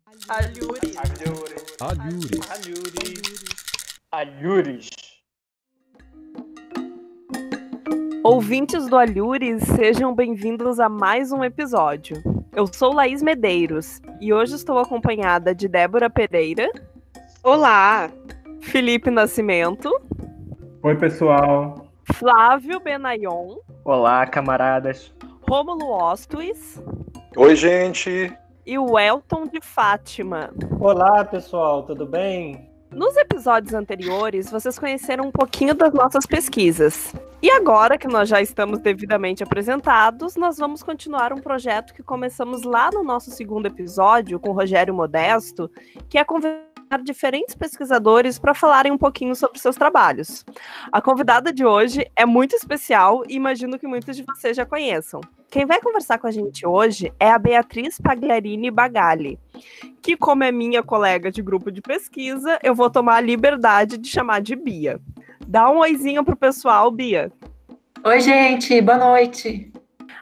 Alhures. Alhures. Alhures. Ouvintes do Alhures, sejam bem-vindos a mais um episódio. Eu sou Laís Medeiros e hoje estou acompanhada de Débora Pereira. Olá! Felipe Nascimento. Oi, pessoal. Flávio Benayon. Olá, camaradas. Rômulo Ostuis. Oi, gente. E o Elton de Fátima. Olá, pessoal, tudo bem? Nos episódios anteriores, vocês conheceram um pouquinho das nossas pesquisas. E agora que nós já estamos devidamente apresentados, nós vamos continuar um projeto que começamos lá no nosso segundo episódio, com o Rogério Modesto, que é convidar diferentes pesquisadores para falarem um pouquinho sobre seus trabalhos. A convidada de hoje é muito especial e imagino que muitos de vocês já conheçam. Quem vai conversar com a gente hoje é a Beatriz Pagliarini Bagali, que, como é minha colega de grupo de pesquisa, eu vou tomar a liberdade de chamar de Bia. Dá um oizinho pro pessoal, Bia. Oi, gente, boa noite.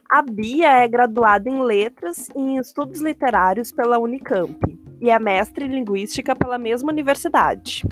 A Bia é graduada em Letras e em Estudos Literários pela Unicamp e é mestre em Linguística pela mesma universidade.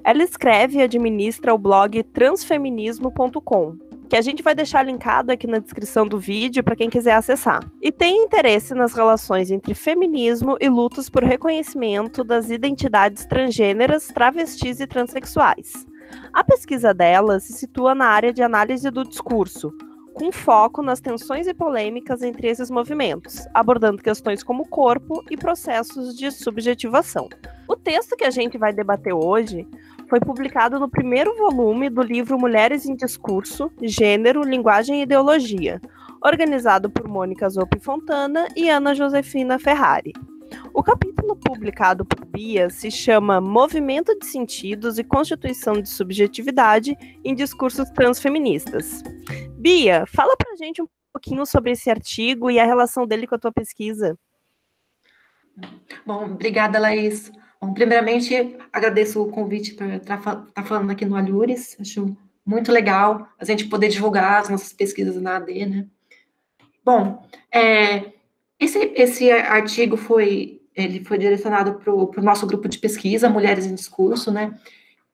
Ela escreve e administra o blog transfeminismo.com, que a gente vai deixar linkado aqui na descrição do vídeo para quem quiser acessar. E tem interesse nas relações entre feminismo e lutas por reconhecimento das identidades transgêneras, travestis e transexuais. A pesquisa dela se situa na área de análise do discurso, com foco nas tensões e polêmicas entre esses movimentos, abordando questões como corpo e processos de subjetivação. O texto que a gente vai debater hoje foi publicado no primeiro volume do livro Mulheres em Discurso, Gênero, Linguagem e Ideologia, organizado por Mônica Zoppi Fontana e Ana Josefina Ferrari. O capítulo publicado por Bia se chama Movimento de Sentidos e Constituição de Subjetividade em Discursos Transfeministas. Bia, fala pra gente um pouquinho sobre esse artigo e a relação dele com a tua pesquisa. Bom, obrigada, Laís. Bom, primeiramente, agradeço o convite para estar falando aqui no Alhures. Acho muito legal a gente poder divulgar as nossas pesquisas na AD, né? Bom, esse artigo foi direcionado para o nosso grupo de pesquisa, Mulheres em Discurso, né?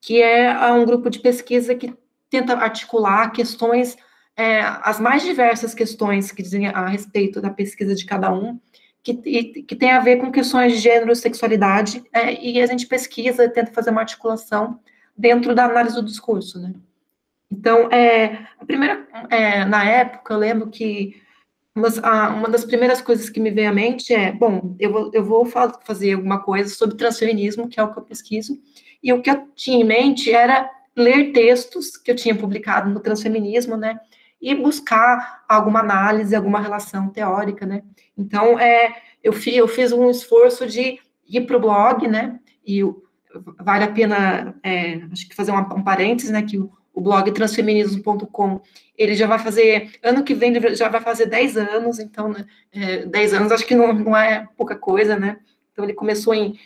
Que é um grupo de pesquisa que tenta articular questões, as mais diversas questões que dizem a respeito da pesquisa de cada um, que tem a ver com questões de gênero e sexualidade, e a gente pesquisa e tenta fazer uma articulação dentro da análise do discurso, né? Então, na época, eu lembro que uma das primeiras coisas que me veio à mente eu vou fazer alguma coisa sobre transfeminismo, que é o que eu pesquiso, e o que eu tinha em mente era ler textos que eu tinha publicado no transfeminismo, né, e buscar alguma análise, alguma relação teórica, né. Então, eu fiz um esforço de ir para o blog, né, e vale a pena, acho que fazer um parênteses, né, que o blog transfeminismo.com, ele já vai fazer, ano que vem ele já vai fazer 10 anos, então, né, 10 anos acho que não é pouca coisa, né, então ele começou em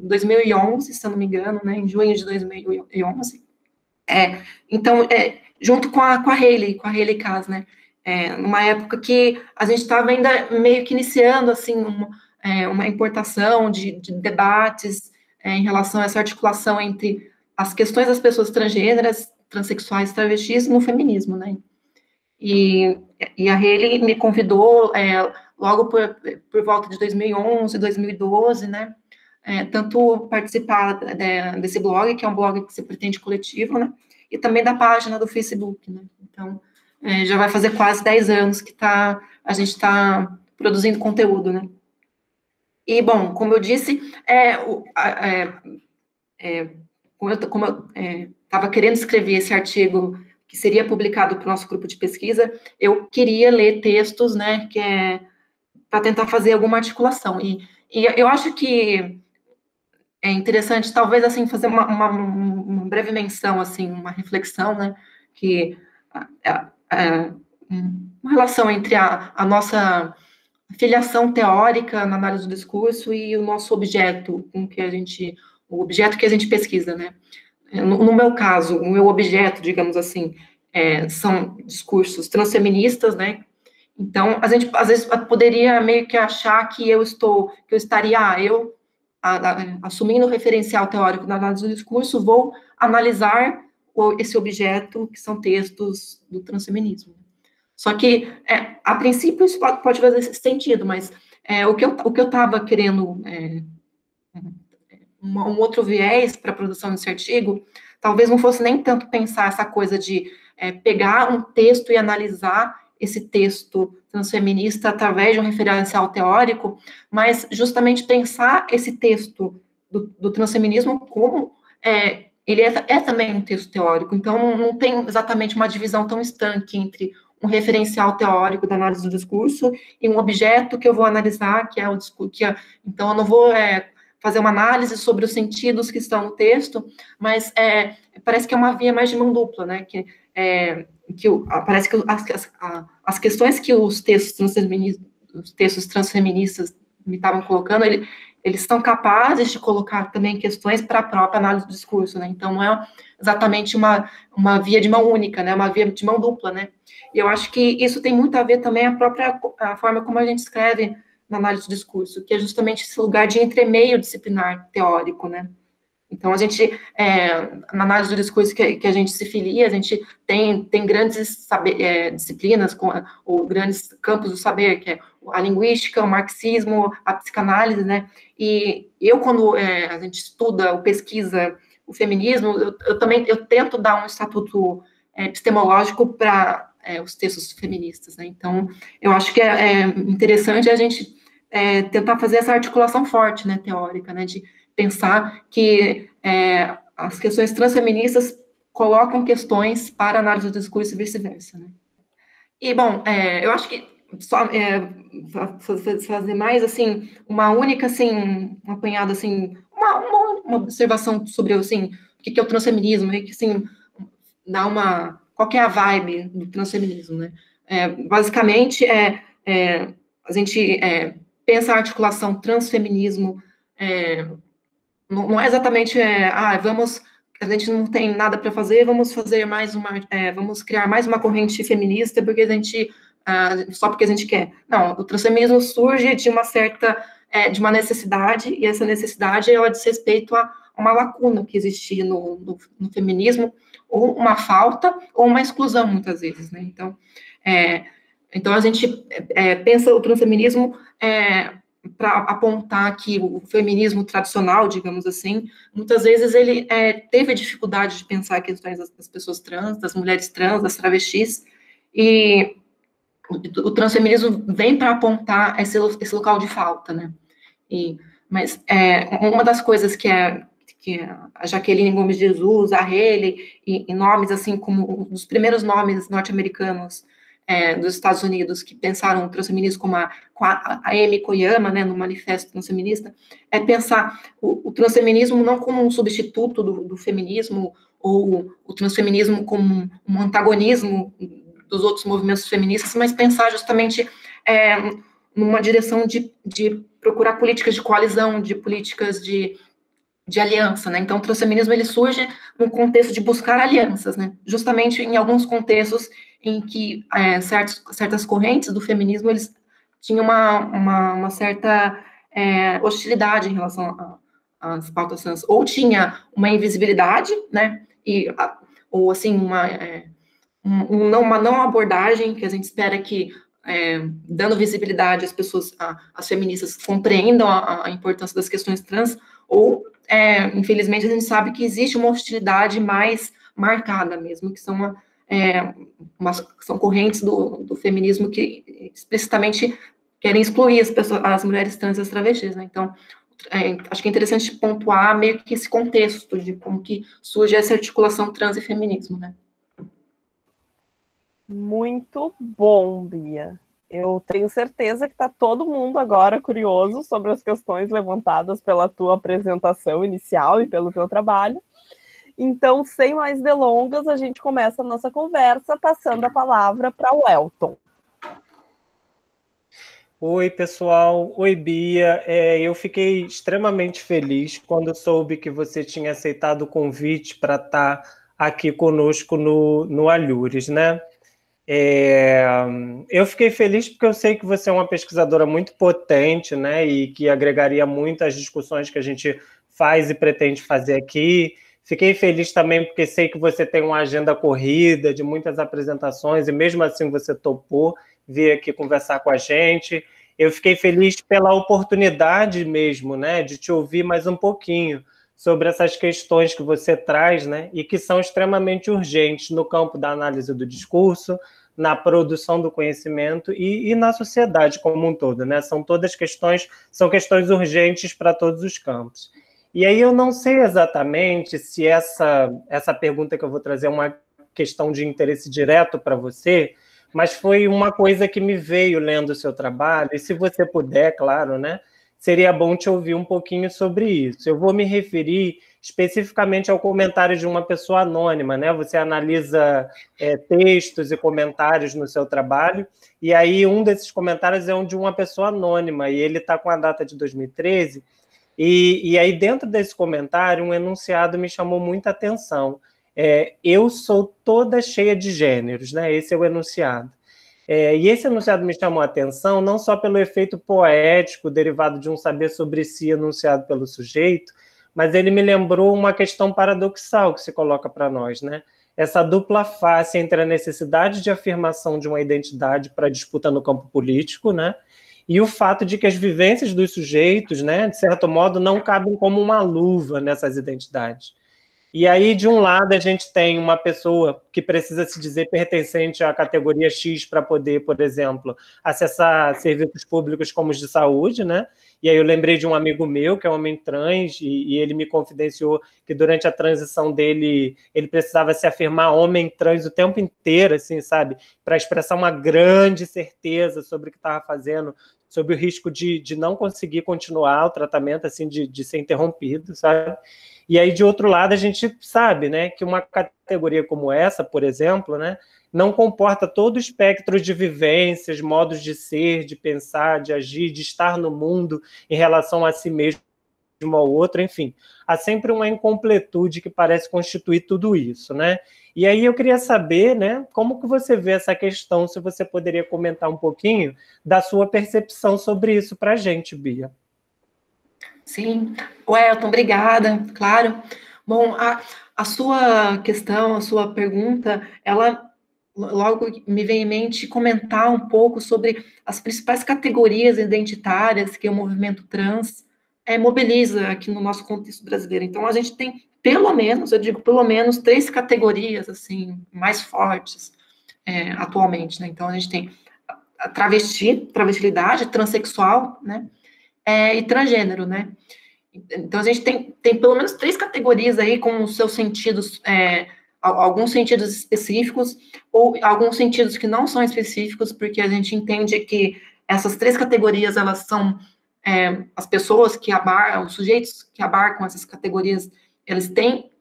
2011, se eu não me engano, né, em junho de 2011, então, junto com a Hayley Cas, né, numa época que a gente estava ainda meio que iniciando, assim, uma importação de debates em relação a essa articulação entre as questões das pessoas transgêneras, transexuais, travestis no feminismo, né? E a Hayley me convidou logo por volta de 2011, 2012, né? Tanto participar desse blog, que é um blog que se pretende coletivo, né? E também da página do Facebook, né? Então, já vai fazer quase 10 anos que a gente está produzindo conteúdo, né? E, bom, como eu disse, como eu estava querendo escrever esse artigo que seria publicado para o nosso grupo de pesquisa, eu queria ler textos, né, para tentar fazer alguma articulação. E eu acho que é interessante, talvez, assim, fazer uma breve menção, assim, uma reflexão, né, que uma relação entre a nossa filiação teórica na análise do discurso e o nosso objeto, o objeto que a gente pesquisa, né. No meu caso, o meu objeto, digamos assim, são discursos transfeministas, né? Então, a gente, às vezes, poderia meio que achar que eu estaria assumindo o referencial teórico da análise do discurso, vou analisar esse objeto, que são textos do transfeminismo. Só que, a princípio, isso pode fazer sentido, mas o que eu estava querendo, um outro viés para a produção desse artigo, talvez não fosse nem tanto pensar essa coisa de pegar um texto e analisar esse texto transfeminista através de um referencial teórico, mas justamente pensar esse texto do transfeminismo como ele é também um texto teórico, então não tem exatamente uma divisão tão estanque entre um referencial teórico da análise do discurso e um objeto que eu vou analisar, que é o discurso, então eu não vou fazer uma análise sobre os sentidos que estão no texto, mas parece que é uma via mais de mão dupla, né, parece que as questões que os textos transfeministas me estavam colocando, eles são capazes de colocar também questões para a própria análise do discurso, né? Então, não é exatamente uma via de mão única, né? Uma via de mão dupla, né? E eu acho que isso tem muito a ver também a forma como a gente escreve na análise do discurso, que é justamente esse lugar de entremeio disciplinar teórico, né? Então, a gente, na análise do discurso que a gente se filia, a gente tem grandes disciplinas, ou grandes campos do saber, que é a linguística, o marxismo, a psicanálise, né? E eu, quando a gente estuda ou pesquisa o feminismo, eu tento dar um estatuto epistemológico para os textos feministas, né? Então, eu acho que é interessante a gente tentar fazer essa articulação forte, né, teórica, né, de pensar que as questões transfeministas colocam questões para análise do discurso e vice-versa, né? E, bom, eu acho que só fazer mais, assim, uma única, assim, um apanhado, assim, uma observação sobre, assim, o que é o transfeminismo, e que, assim, qual que é a vibe do transfeminismo, né? Basicamente, a gente pensa a articulação transfeminismo, não é exatamente, a gente não tem nada para fazer, vamos fazer vamos criar mais uma corrente feminista porque só porque a gente quer. Não, o transfeminismo surge de de uma necessidade, e essa necessidade, ela diz respeito a uma lacuna que existia no feminismo, ou uma falta, ou uma exclusão, muitas vezes, né? Então a gente pensa o transfeminismo para apontar que o feminismo tradicional, digamos assim, muitas vezes ele teve dificuldade de pensar questões das pessoas trans, das mulheres trans, das travestis, e o transfeminismo vem para apontar esse local de falta, né? Mas uma das coisas que a Jaqueline Gomes de Jesus, a Haley, e nomes assim como os primeiros nomes norte-americanos dos Estados Unidos que pensaram o transfeminismo como a Amy Koyama, né, no Manifesto Transfeminista, pensar o transfeminismo não como um substituto do feminismo, ou o transfeminismo como um antagonismo dos outros movimentos feministas, mas pensar justamente numa direção de procurar políticas de coalizão, de políticas de aliança, né? Então, o transfeminismo, ele surge no contexto de buscar alianças, né? Justamente em alguns contextos em que certas correntes do feminismo, eles tinham uma certa hostilidade em relação às pautas trans, ou tinha uma invisibilidade, né? Ou, assim, uma não abordagem, que a gente espera que, dando visibilidade às pessoas, as feministas compreendam a importância das questões trans, ou, infelizmente, a gente sabe que existe uma hostilidade mais marcada mesmo, que são correntes do feminismo que explicitamente querem excluir as mulheres trans e as travestis, né? Então, acho que é interessante pontuar meio que esse contexto de como que surge essa articulação trans e feminismo, né? Muito bom, Bia. Eu tenho certeza que está todo mundo agora curioso sobre as questões levantadas pela tua apresentação inicial e pelo teu trabalho. Então, sem mais delongas, a gente começa a nossa conversa passando a palavra para o Elton. Oi, pessoal. Oi, Bia. Eu fiquei extremamente feliz quando soube que você tinha aceitado o convite para estar aqui conosco no Alhures, né? Eu fiquei feliz porque eu sei que você é uma pesquisadora muito potente, né, e que agregaria muito às discussões que a gente faz e pretende fazer aqui. Fiquei feliz também porque sei que você tem uma agenda corrida, de muitas apresentações, e mesmo assim você topou vir aqui conversar com a gente. Eu fiquei feliz pela oportunidade mesmo, né, de te ouvir mais um pouquinho sobre essas questões que você traz, né, e que são extremamente urgentes no campo da análise do discurso, na produção do conhecimento e na sociedade como um todo, né? São questões urgentes para todos os campos. E aí eu não sei exatamente se essa pergunta que eu vou trazer é uma questão de interesse direto para você, mas foi uma coisa que me veio lendo o seu trabalho, e se você puder, claro, né? Seria bom te ouvir um pouquinho sobre isso. Eu vou me referir especificamente ao comentário de uma pessoa anônima, né? Você analisa textos e comentários no seu trabalho, e aí um desses comentários é um de uma pessoa anônima, e ele está com a data de 2013, e aí dentro desse comentário, um enunciado me chamou muita atenção. Eu sou toda cheia de gêneros, né? Esse é o enunciado. E esse enunciado me chamou a atenção não só pelo efeito poético derivado de um saber sobre si enunciado pelo sujeito, mas ele me lembrou uma questão paradoxal que se coloca para nós, né? Essa dupla face entre a necessidade de afirmação de uma identidade para a disputa no campo político, né? E o fato de que as vivências dos sujeitos, né, de certo modo, não cabem como uma luva nessas identidades. E aí, de um lado, a gente tem uma pessoa que precisa se dizer pertencente à categoria X para poder, por exemplo, acessar serviços públicos como os de saúde, né? E aí eu lembrei de um amigo meu, que é um homem trans, e ele me confidenciou que durante a transição dele, ele precisava se afirmar homem trans o tempo inteiro, assim, sabe? Para expressar uma grande certeza sobre o que estava fazendo, sobre o risco de não conseguir continuar o tratamento, assim, de ser interrompido, sabe? E aí, de outro lado, a gente sabe, né, que uma categoria como essa, por exemplo, né, não comporta todo o espectro de vivências, modos de ser, de pensar, de agir, de estar no mundo em relação a si mesmo, ao outro, enfim. Há sempre uma incompletude que parece constituir tudo isso, né? E aí eu queria saber, né, como que você vê essa questão, se você poderia comentar um pouquinho da sua percepção sobre isso para a gente, Bia. Sim, Wellington, obrigada, claro. Bom, a sua questão, a sua pergunta, ela logo me vem em mente comentar um pouco sobre as principais categorias identitárias que o movimento trans mobiliza aqui no nosso contexto brasileiro. Então, a gente tem, pelo menos, eu digo pelo menos, 3 categorias, assim, mais fortes atualmente, né? Então, a gente tem a travestilidade, transexual, né? E transgênero, né? Então, a gente tem pelo menos 3 categorias aí com os seus sentidos, alguns sentidos específicos, ou alguns sentidos que não são específicos, porque a gente entende que essas 3 categorias, elas são as pessoas que abarcam, os sujeitos que abarcam essas categorias, eles têm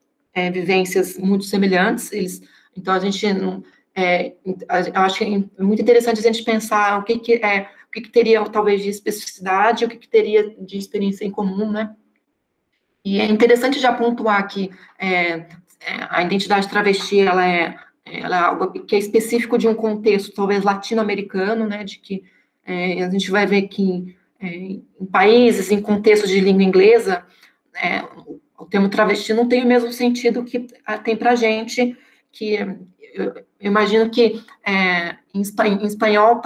vivências muito semelhantes, então a gente eu acho que é muito interessante a gente pensar o que teria, talvez, de especificidade, o que teria de experiência em comum, né? E é interessante já pontuar que a identidade travesti, ela é algo que é específico de um contexto, talvez, latino-americano, né? De que a gente vai ver que em países, em contextos de língua inglesa, o termo travesti não tem o mesmo sentido que tem para a gente, que eu imagino que em espanhol,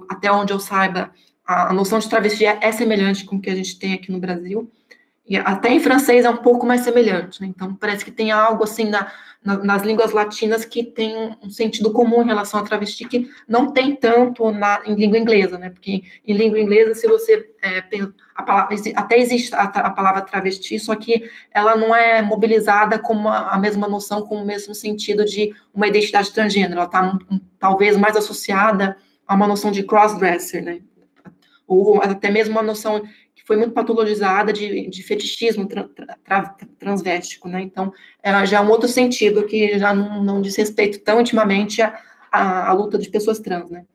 até onde eu saiba, a noção de travesti é semelhante com o que a gente tem aqui no Brasil, e até em francês é um pouco mais semelhante, né? Então parece que tem algo assim nas línguas latinas que tem um sentido comum em relação a travesti que não tem tanto em língua inglesa, né? Porque em língua inglesa, se você até existe a palavra travesti, só que ela não é mobilizada como a mesma noção, com o mesmo sentido de uma identidade transgênero, ela está talvez mais associada a uma noção de crossdresser, né? Ou até mesmo uma noção que foi muito patologizada de fetichismo transvéstico, né? Então, já é um outro sentido que já não diz respeito tão intimamente à luta de pessoas trans, né?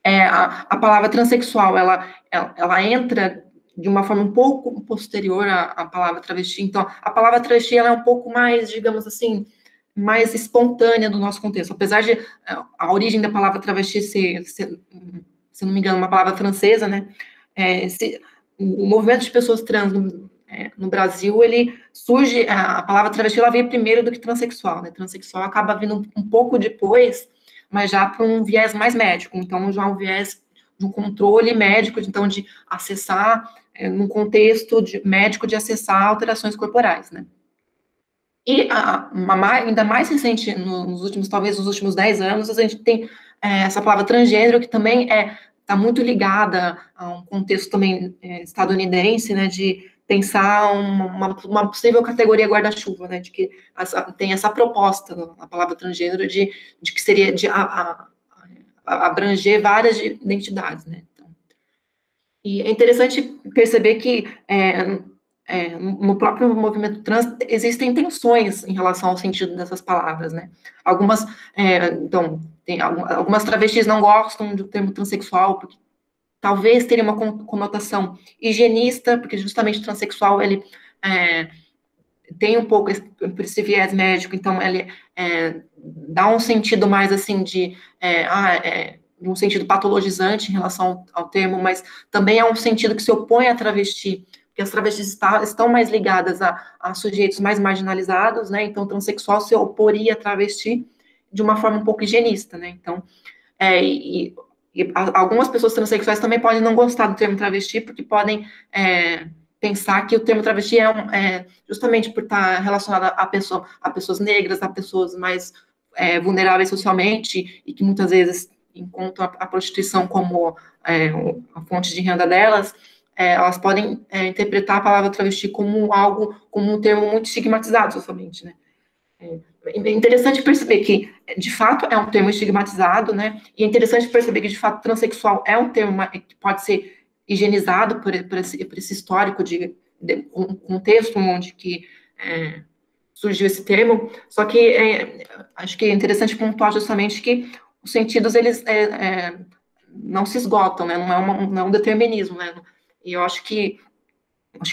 A palavra transexual, ela entra de uma forma um pouco posterior à palavra travesti. Então, a palavra travesti, ela é um pouco mais, digamos assim, mais espontânea do nosso contexto. Apesar de a origem da palavra travesti ser, se não me engano, uma palavra francesa, né? O movimento de pessoas trans no Brasil, ele surge, a palavra travesti, ela veio primeiro do que transexual, né? Transexual acaba vindo um pouco depois, mas já para um viés mais médico, então já um viés de um controle médico, então de acessar, num contexto médico, de acessar alterações corporais, né? E ainda mais recente, talvez nos últimos 10 anos, a gente tem essa palavra transgênero, que também está muito ligada a um contexto também estadunidense, né, de pensar uma possível categoria guarda-chuva, né, de que tem essa proposta na palavra transgênero de que seria de abranger várias identidades, né. Então, e é interessante perceber que no próprio movimento trans existem tensões em relação ao sentido dessas palavras, né? Algumas travestis não gostam do termo transexual, porque talvez teria uma conotação higienista, porque justamente transexual, ele tem um pouco esse viés médico, então ele dá um sentido mais assim um sentido patologizante em relação ao termo, mas também é um sentido que se opõe à travesti, porque as travestis estão mais ligadas a sujeitos mais marginalizados, né? Então, o transexual se oporia a travesti de uma forma um pouco higienista, né? Então, algumas pessoas transexuais também podem não gostar do termo travesti, porque podem pensar que o termo travesti justamente por estar relacionado a pessoas negras, a pessoas mais vulneráveis socialmente, e que muitas vezes encontram a prostituição como a fonte de renda delas, elas podem interpretar a palavra travesti como um termo muito estigmatizado socialmente, né? É interessante perceber que, de fato, é um termo estigmatizado, né? E é interessante perceber que, de fato, transexual é um termo que pode ser higienizado por esse histórico de um contexto onde que surgiu esse termo. Só que acho que é interessante pontuar justamente que os sentidos, eles não se esgotam, né? Não é um determinismo, né? E eu acho que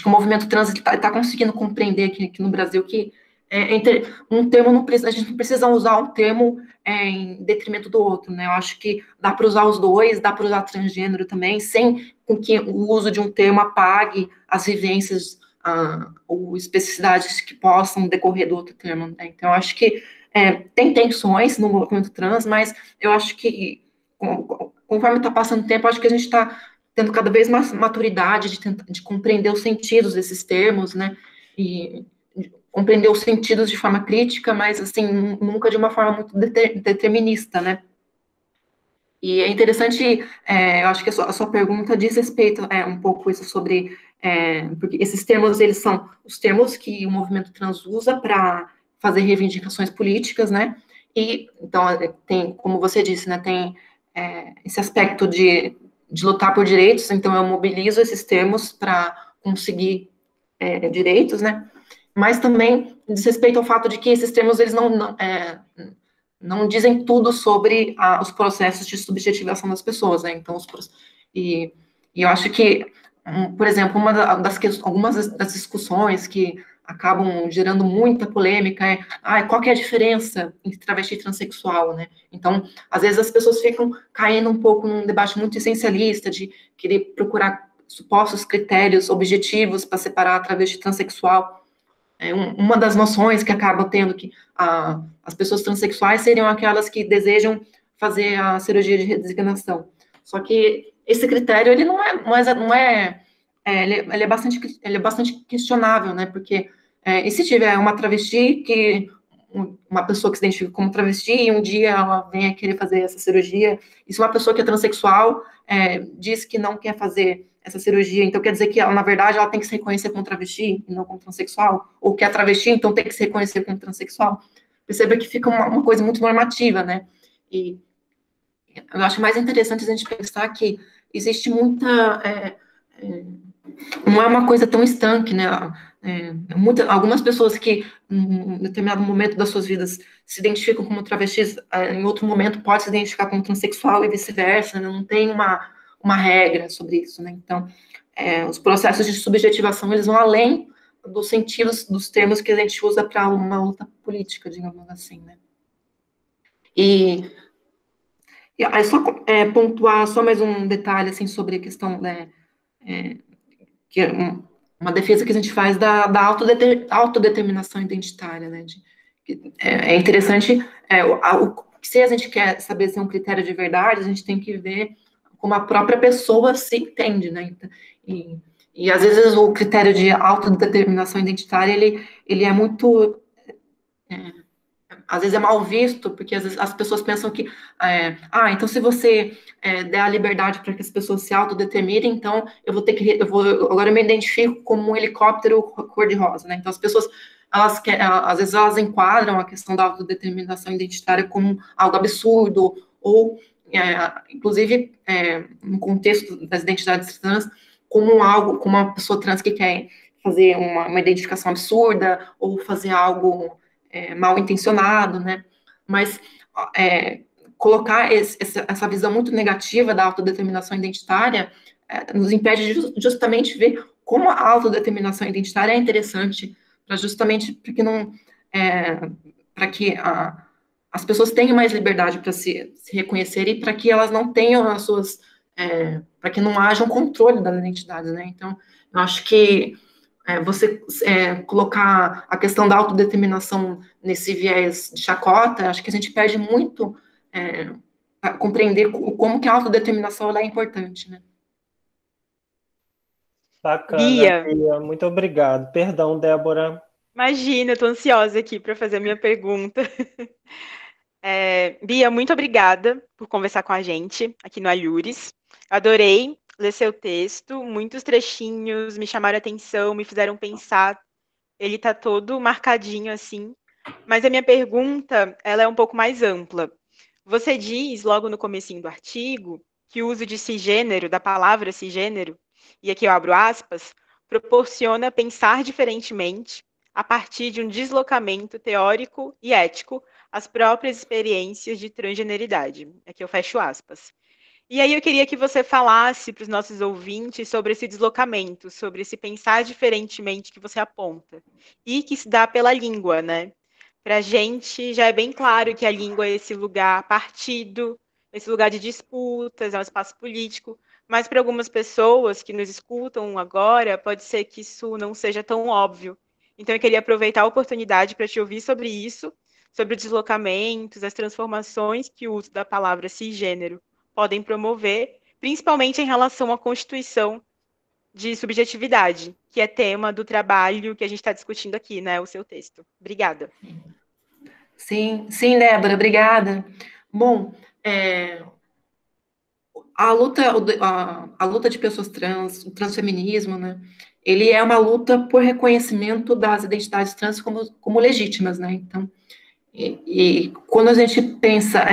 o movimento trans está conseguindo compreender aqui no Brasil que um termo a gente não precisa usar um termo em detrimento do outro, né? Eu acho que dá para usar os dois, dá para usar transgênero também, sem com que o uso de um termo apague as vivências ou especificidades que possam decorrer do outro termo, né? Então, eu acho que tem tensões no movimento trans, mas eu acho que conforme está passando o tempo, acho que a gente está tendo cada vez mais maturidade de compreender os sentidos desses termos, né, e compreender os sentidos de forma crítica, mas, assim, nunca de uma forma muito determinista, né. E é interessante, eu acho que a sua pergunta diz respeito um pouco isso sobre, porque esses termos, eles são os termos que o movimento trans usa para fazer reivindicações políticas, né, e, então, tem, como você disse, né, tem esse aspecto de lutar por direitos, então eu mobilizo esses termos para conseguir direitos, né, mas também diz respeito ao fato de que esses termos, eles não dizem tudo sobre os processos de subjetivação das pessoas, né, então, e eu acho que, por exemplo, algumas das discussões que acabam gerando muita polêmica qual que é a diferença entre travesti e transexual, né? Então, às vezes as pessoas ficam caindo um pouco num debate muito essencialista de querer procurar supostos critérios objetivos para separar travesti e transexual. Uma das noções que acaba tendo que as pessoas transexuais seriam aquelas que desejam fazer a cirurgia de redesignação. Só que esse critério, ele ele é bastante questionável, né? Porque e se tiver uma travesti uma pessoa que se identifica como travesti e um dia ela vem a querer fazer essa cirurgia, e se uma pessoa que é transexual diz que não quer fazer essa cirurgia, então quer dizer que ela, na verdade, ela tem que se reconhecer como travesti e não como transexual, ou que é travesti, então tem que se reconhecer como transexual. Perceba que fica uma coisa muito normativa, né? E eu acho mais interessante a gente pensar que existe muita... não é uma coisa tão estanque, né? Algumas pessoas que, em determinado momento das suas vidas, se identificam como travestis, em outro momento pode se identificar como transexual e vice-versa, né? Não tem uma regra sobre isso, né? Então, os processos de subjetivação, eles vão além dos sentidos dos termos que a gente usa para uma luta política, digamos assim, né? E aí só pontuar só mais um detalhe, assim, sobre a questão, né, que é uma defesa que a gente faz da autodeterminação identitária, né? É interessante, se a gente quer saber se é um critério de verdade, a gente tem que ver como a própria pessoa se entende, né? E às vezes o critério de autodeterminação identitária, ele é muito... às vezes é mal visto, porque às vezes as pessoas pensam que, então se você der a liberdade para que as pessoas se autodeterminem, então agora eu me identifico como um helicóptero cor-de-rosa, né? Então as pessoas, às vezes elas enquadram a questão da autodeterminação identitária como algo absurdo, ou, inclusive, no contexto das identidades trans, como uma pessoa trans que quer fazer uma identificação absurda, ou fazer algo mal intencionado, né? Mas colocar essa visão muito negativa da autodeterminação identitária nos impede de justamente ver como a autodeterminação identitária é interessante, para que não para que as pessoas tenham mais liberdade para se reconhecer e para que elas não tenham as suas para que não haja um controle das identidades, né? Então, eu acho que você colocar a questão da autodeterminação nesse viés de chacota, acho que a gente perde muito para compreender como que a autodeterminação ela é importante, né? Bacana, Bia. Muito obrigado. Perdão, Débora. Imagina, eu tô ansiosa aqui para fazer a minha pergunta. Bia, muito obrigada por conversar com a gente aqui no Alhures. Adorei ler seu texto, muitos trechinhos me chamaram a atenção, me fizeram pensar. Ele tá todo marcadinho assim. Mas a minha pergunta, ela é um pouco mais ampla. Você diz, logo no comecinho do artigo, que o uso de cisgênero, da palavra cisgênero, e aqui eu abro aspas, proporciona pensar diferentemente a partir de um deslocamento teórico e ético às próprias experiências de transgeneridade. Aqui eu fecho aspas. E aí eu queria que você falasse para os nossos ouvintes sobre esse deslocamento, sobre esse pensar diferentemente que você aponta, e que se dá pela língua, né? Para a gente já é bem claro que a língua é esse lugar partido, esse lugar de disputas, é um espaço político, mas para algumas pessoas que nos escutam agora, pode ser que isso não seja tão óbvio. Então eu queria aproveitar a oportunidade para te ouvir sobre isso, sobre os deslocamentos, as transformações que o uso da palavra cisgênero podem promover, principalmente em relação à constituição de subjetividade, que é tema do trabalho que a gente está discutindo aqui, né, o seu texto. Obrigada. Sim, Débora, obrigada. Bom, a luta de pessoas trans, o transfeminismo, né, ele é uma luta por reconhecimento das identidades trans como legítimas, né, então, e quando a gente pensa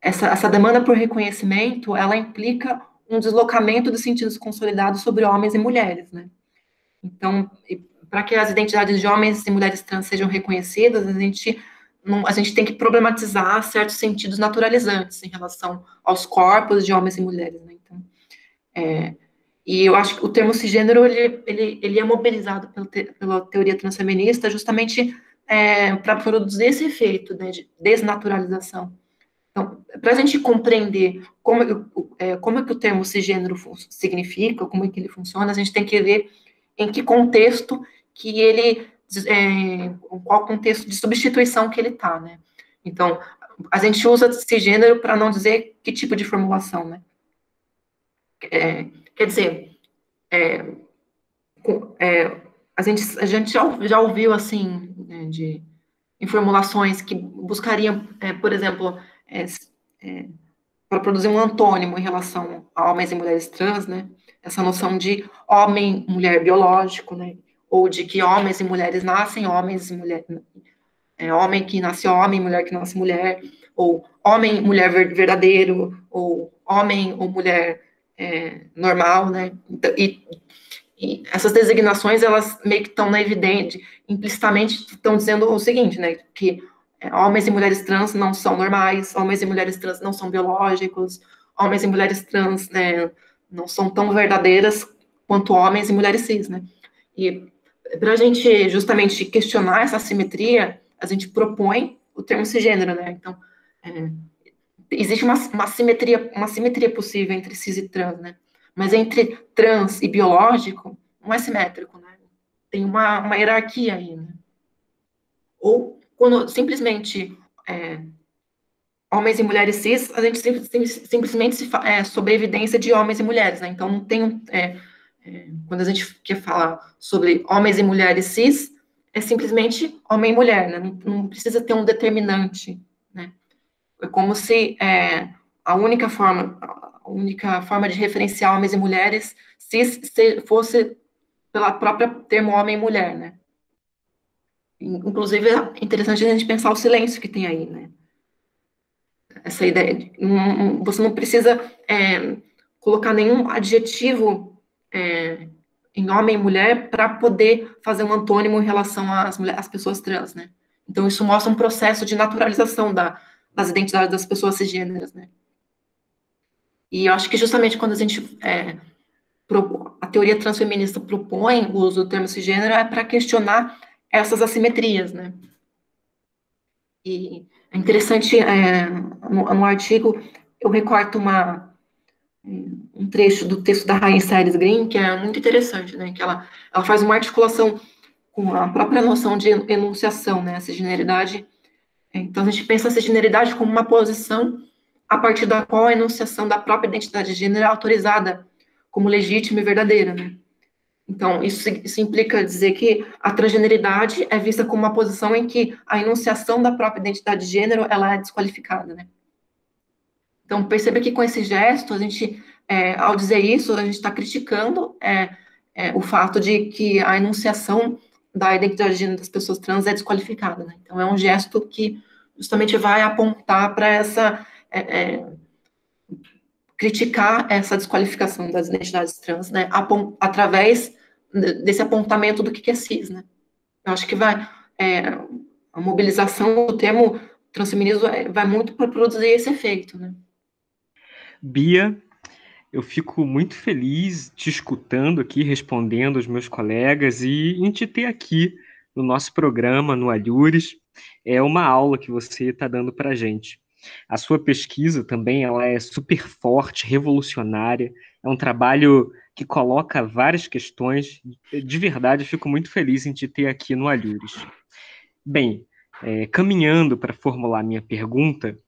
essa demanda por reconhecimento, ela implica um deslocamento dos sentidos consolidados sobre homens e mulheres, né? Então, para que as identidades de homens e mulheres trans sejam reconhecidas, a gente tem que problematizar certos sentidos naturalizantes em relação aos corpos de homens e mulheres, né? Então, e eu acho que o termo cisgênero, ele é mobilizado pela teoria transfeminista justamente para produzir esse efeito, né, de desnaturalização. Então, para a gente compreender como é que o termo cisgênero significa, como é que ele funciona, a gente tem que ver em que contexto que qual contexto de substituição que ele está, né? Então, a gente usa cisgênero para não dizer que tipo de formulação, né? Quer dizer, a gente já ouviu, assim, né, em formulações que buscariam, por exemplo, para produzir um antônimo em relação a homens e mulheres trans, né? Essa noção de homem, mulher biológico, né? Ou de que homens e mulheres nascem homens e mulheres, homem que nasce homem, mulher que nasce mulher, ou homem, mulher verdadeiro, ou homem ou mulher normal, né? E essas designações, elas meio que estão na evidência, implicitamente estão dizendo o seguinte, né? Que homens e mulheres trans não são normais, homens e mulheres trans não são biológicos, homens e mulheres trans não são tão verdadeiras quanto homens e mulheres cis, né? E para a gente justamente questionar essa assimetria, a gente propõe o termo cisgênero, né? Então, existe uma simetria possível entre cis e trans, né? Mas entre trans e biológico, não é simétrico, né? Tem uma hierarquia aí, né? Ou quando simplesmente homens e mulheres cis, a gente simplesmente sobre a evidência de homens e mulheres, né? Então, não tem quando a gente quer falar sobre homens e mulheres cis, é simplesmente homem e mulher, né? Não precisa ter um determinante, né? É como se a única forma de referenciar homens e mulheres cis fosse pela própria termo homem e mulher, né? Inclusive, é interessante a gente pensar o silêncio que tem aí, né? Essa ideia de, você não precisa colocar nenhum adjetivo em homem e mulher para poder fazer um antônimo em relação às pessoas trans, né? Então, isso mostra um processo de naturalização das identidades das pessoas cisgêneras, né? E eu acho que justamente quando a gente a teoria transfeminista propõe o uso do termo cisgênero é para questionar essas assimetrias, né? E é interessante, no artigo, eu recorto um trecho do texto da Rainha Sayles Green, que é muito interessante, né? Que ela faz uma articulação com a própria noção de enunciação, né? A cisgeneridade. Então, a gente pensa a cisgeneridade como uma posição a partir da qual a enunciação da própria identidade de gênero é autorizada como legítima e verdadeira, né? Então, isso implica dizer que a transgeneridade é vista como uma posição em que a enunciação da própria identidade de gênero, ela é desqualificada, né? Então, perceba que com esse gesto, a gente, ao dizer isso, a gente está criticando o fato de que a enunciação da identidade de gênero das pessoas trans é desqualificada, né? Então, é um gesto que justamente vai apontar para essa... criticar essa desqualificação das identidades trans, né? Através desse apontamento do que é cis, né? Eu acho que a mobilização do termo transfeminismo vai muito para produzir esse efeito, né? Bia, eu fico muito feliz te escutando aqui, respondendo aos meus colegas e em te ter aqui no nosso programa, no Alhures. É uma aula que você está dando para a gente. A sua pesquisa também ela é super forte, revolucionária. É um trabalho que coloca várias questões. De verdade, eu fico muito feliz em te ter aqui no Alhures. Bem, caminhando para formular minha pergunta,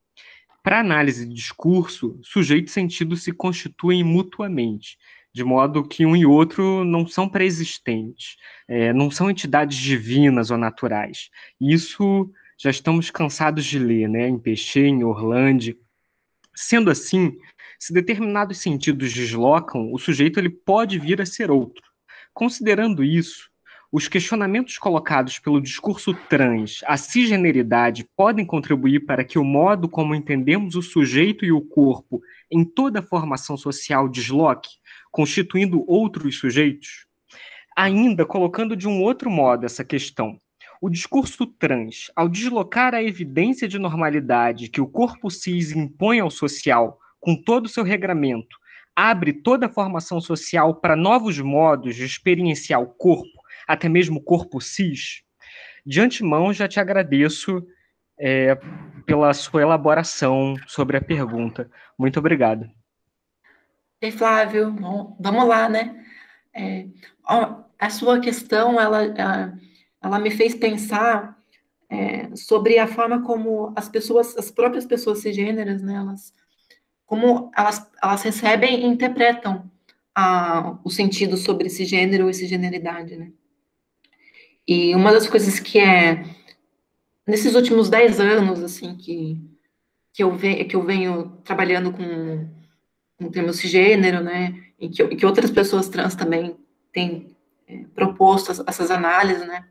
para análise de discurso, sujeito e sentido se constituem mutuamente, de modo que um e outro não são pré-existentes, não são entidades divinas ou naturais. Isso já estamos cansados de ler, né, em Pechet, em Orlandi. Sendo assim, se determinados sentidos deslocam, o sujeito ele pode vir a ser outro. Considerando isso, os questionamentos colocados pelo discurso trans, a cisgeneridade, podem contribuir para que o modo como entendemos o sujeito e o corpo em toda a formação social desloque, constituindo outros sujeitos? Ainda colocando de um outro modo essa questão, o discurso trans, ao deslocar a evidência de normalidade que o corpo cis impõe ao social, com todo o seu regramento, abre toda a formação social para novos modos de experienciar o corpo, até mesmo o corpo cis? De antemão, já te agradeço pela sua elaboração sobre a pergunta. Muito obrigado. Ei, Flávio, bom, vamos lá, né? A sua questão, ela me fez pensar sobre a forma como as próprias pessoas cisgêneras, né, como elas recebem e interpretam o sentido sobre cisgênero e cisgeneridade, né? E uma das coisas que nesses últimos 10 anos, assim, que eu venho trabalhando com o termo cisgênero, né, e que outras pessoas trans também têm proposto essas análises, né,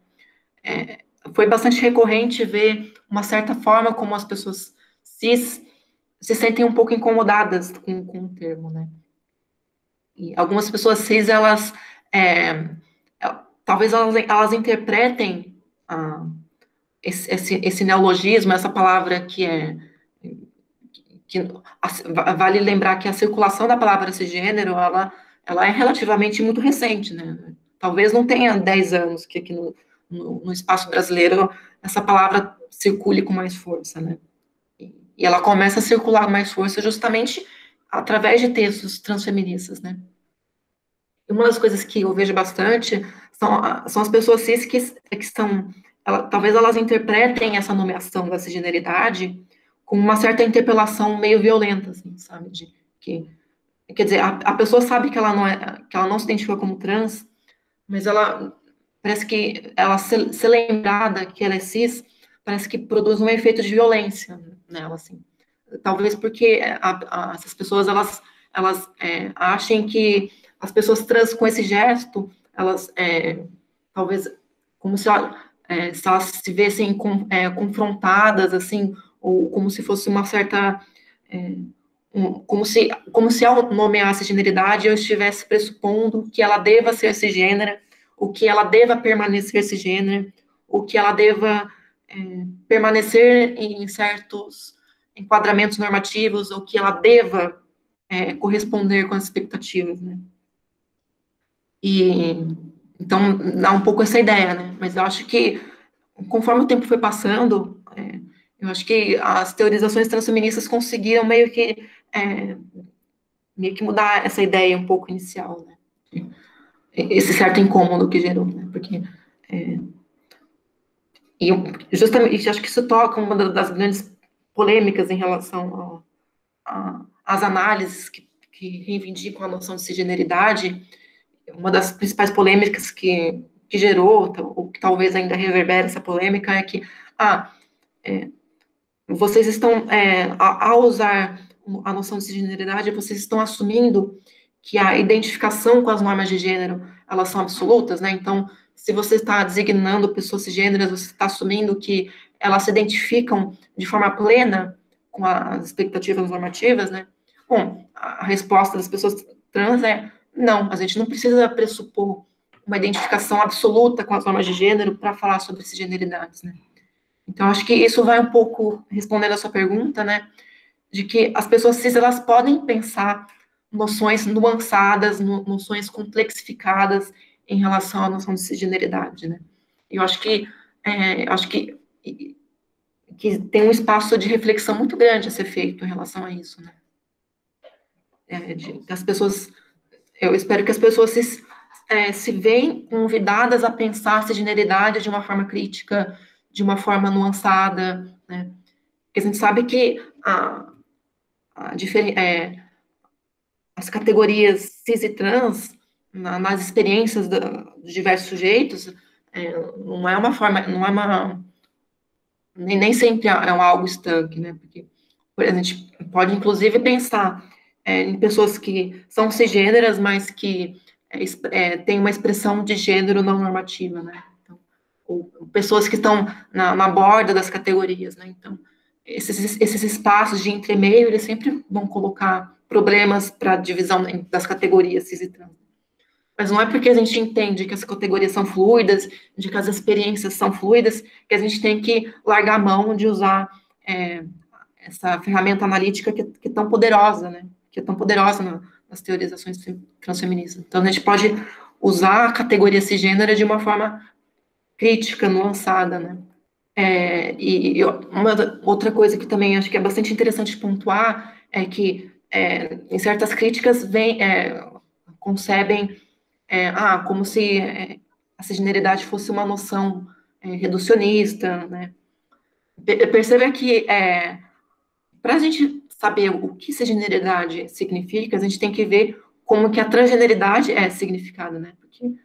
foi bastante recorrente ver uma certa forma como as pessoas cis se sentem um pouco incomodadas com o termo, né. E algumas pessoas cis, talvez elas interpretem esse neologismo, essa palavra que vale lembrar que a circulação da palavra cisgênero, ela é relativamente muito recente, né? Talvez não tenha 10 anos que aqui no espaço brasileiro essa palavra circule com mais força, né? E ela começa a circular com mais força justamente através de textos transfeministas, né? E uma das coisas que eu vejo bastante são as pessoas cis que são, talvez elas interpretem essa nomeação da cisgeneridade com uma certa interpelação meio violenta, assim, sabe? Quer dizer, a pessoa sabe que ela não se identifica como trans, mas ela parece que ela ser lembrada que ela é cis, parece que produz um efeito de violência nela, assim. Talvez porque essas pessoas, elas achem que as pessoas trans com esse gesto, elas, talvez, como se elas se vissem confrontadas, assim, ou como se fosse uma certa... como se ao nomear a cisgeneridade eu estivesse pressupondo que ela deva ser cisgênera, ou que ela deva permanecer cisgênera, ou que ela deva permanecer em certos enquadramentos normativos, ou que ela deva corresponder com as expectativas, né? E então dá um pouco essa ideia, né? Mas eu acho que conforme o tempo foi passando, eu acho que as teorizações transfeministas conseguiram meio que mudar essa ideia um pouco inicial, né? Esse certo incômodo que gerou, né? Porque justamente acho que isso toca uma das grandes polêmicas em relação às análises que reivindicam a noção de cisgeneridade. Uma das principais polêmicas que gerou, ou que talvez ainda reverbere essa polêmica, é que vocês estão, ao usar a noção de cisgeneridade, vocês estão assumindo que a identificação com as normas de gênero, elas são absolutas, né? Então, se você está designando pessoas cisgêneras, você está assumindo que elas se identificam de forma plena com as expectativas normativas, né? Bom, a resposta das pessoas trans é não, a gente não precisa pressupor uma identificação absoluta com as normas de gênero para falar sobre cisgeneridades, né? Então, acho que isso vai um pouco respondendo a sua pergunta, né? De que as pessoas cis, elas podem pensar noções nuançadas, noções complexificadas em relação à noção de cisgeneridade, né? Eu acho que tem um espaço de reflexão muito grande a ser feito em relação a isso, né? Eu espero que as pessoas se veem convidadas a pensar a cisgeneridade de uma forma crítica, de uma forma nuançada, né? Porque a gente sabe que as categorias cis e trans, nas experiências dos diversos sujeitos, nem sempre é algo estanque, né? Porque a gente pode, inclusive, pensar em pessoas que são cisgêneras, mas que têm uma expressão de gênero não normativa, né? Então, ou pessoas que estão na borda das categorias, né? Então, esses espaços de entremeio, eles sempre vão colocar problemas para a divisão das categorias cis e trans. Mas não é porque a gente entende que as categorias são fluidas, de que as experiências são fluidas, que a gente tem que largar a mão de usar essa ferramenta analítica que é tão poderosa, né? Que é tão poderosa nas teorizações transfeministas. Então, a gente pode usar a categoria cisgênera de uma forma crítica, nuançada, né? Outra coisa que também acho que é bastante interessante pontuar é que, em certas críticas, concebem como se a cisgeneridade fosse uma noção reducionista, né? Perceba que, para a gente saber o que cisgeneridade significa, a gente tem que ver como que a transgeneridade é significada, né? Porque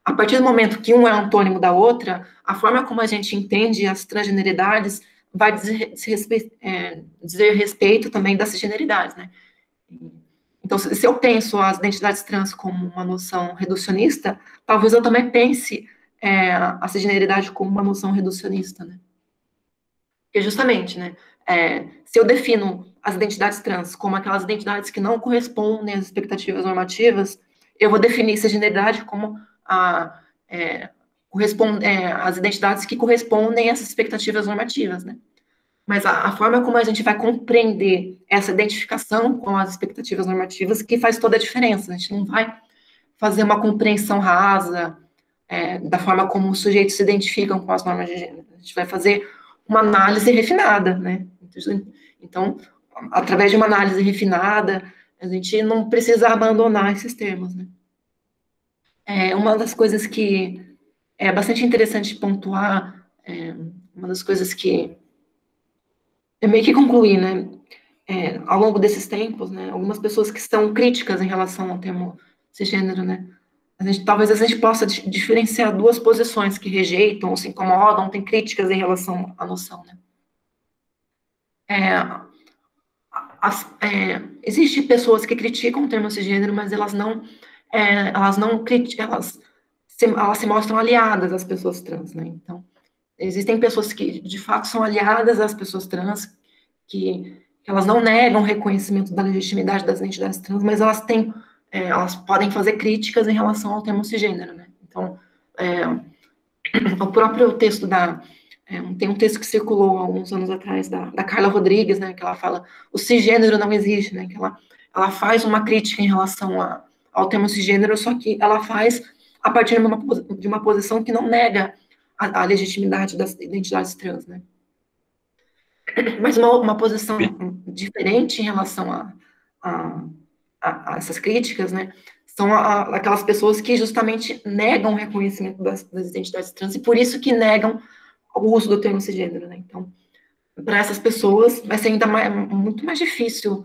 a partir do momento que um é antônimo da outra, a forma como a gente entende as transgeneridades vai dizer respeito também das cisgeneridades, né? Então, se eu penso as identidades trans como uma noção reducionista, talvez eu também pense a cisgeneridade como uma noção reducionista, né? Porque justamente, né, se eu defino as identidades trans como aquelas identidades que não correspondem às expectativas normativas, eu vou definir cisgeneridade como as identidades que correspondem às expectativas normativas, né? Mas a forma como a gente vai compreender essa identificação com as expectativas normativas que faz toda a diferença. A gente não vai fazer uma compreensão rasa, da forma como os sujeitos se identificam com as normas de gênero. A gente vai fazer uma análise refinada, né? Então, através de uma análise refinada, a gente não precisa abandonar esses termos, né? Uma das coisas que é bastante interessante pontuar, uma das coisas que eu meio que concluí, né? Ao longo desses tempos, né? Algumas pessoas que são críticas em relação ao termo cisgênero, né? Talvez a gente possa diferenciar duas posições que rejeitam, ou se incomodam, têm críticas em relação à noção, né? Existem pessoas que criticam o termo cisgênero, mas elas se mostram aliadas às pessoas trans, né? Então, existem pessoas que, de fato, são aliadas às pessoas trans, que elas não negam o reconhecimento da legitimidade das identidades trans, mas elas podem fazer críticas em relação ao termo cisgênero, né? Então, o próprio texto tem um texto que circulou há alguns anos atrás, da Carla Rodrigues, né, que ela fala, o cisgênero não existe, né, que ela faz uma crítica em relação ao termo cisgênero, só que ela faz a partir de uma posição que não nega a legitimidade das identidades trans, né. Mas uma posição diferente em relação a essas críticas, né, são aquelas pessoas que justamente negam o reconhecimento das identidades trans, e por isso que negam o uso do termo cisgênero, né? Então, para essas pessoas, vai ser ainda muito mais difícil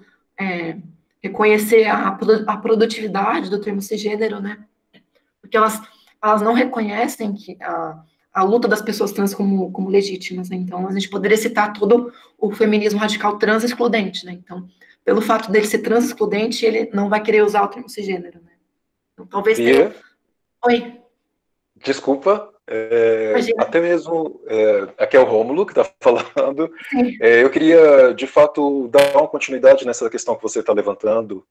reconhecer a produtividade do termo cisgênero, né? Porque elas não reconhecem que a luta das pessoas trans como legítimas, né? Então, a gente poderia citar todo o feminismo radical trans excludente, né? Então, pelo fato dele ser trans excludente, ele não vai querer usar o termo cisgênero, né? Então, talvez tenha... Oi? Desculpa. Até mesmo, aqui é o Rômulo que está falando. Eu queria, de fato, dar uma continuidade nessa questão que você está levantando.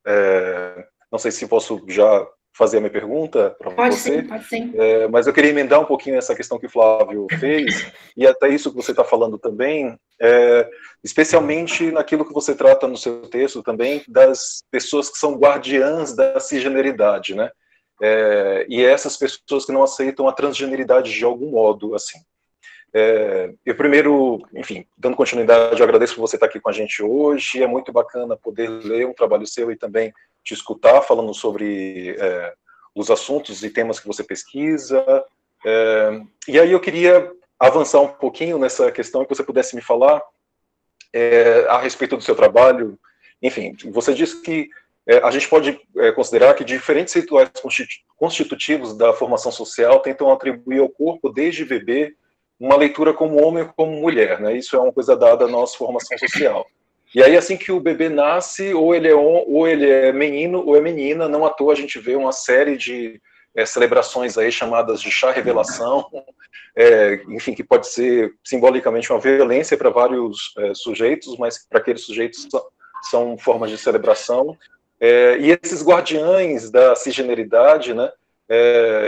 Não sei se posso já fazer a minha pergunta para você. Pode sim. Mas eu queria emendar um pouquinho essa questão que o Flávio fez, e até isso que você está falando também, especialmente naquilo que você trata no seu texto também, das pessoas que são guardiãs da cisgeneridade, né? E essas pessoas que não aceitam a transgeneridade de algum modo, assim. Eu primeiro, enfim, dando continuidade, eu agradeço por você estar aqui com a gente hoje, é muito bacana poder ler um trabalho seu e também te escutar falando sobre os assuntos e temas que você pesquisa, e aí eu queria avançar um pouquinho nessa questão, que você pudesse me falar a respeito do seu trabalho. Enfim, você disse que a gente pode considerar que diferentes rituais constitutivos da formação social tentam atribuir ao corpo, desde bebê, uma leitura como homem ou como mulher, né? Isso é uma coisa dada à nossa formação social. E aí, assim que o bebê nasce, ou ele é menino ou é menina, não à toa a gente vê uma série de celebrações aí chamadas de chá revelação, enfim, que pode ser simbolicamente uma violência para vários sujeitos, mas para aqueles sujeitos são formas de celebração. E esses guardiães da cisgeneridade, né,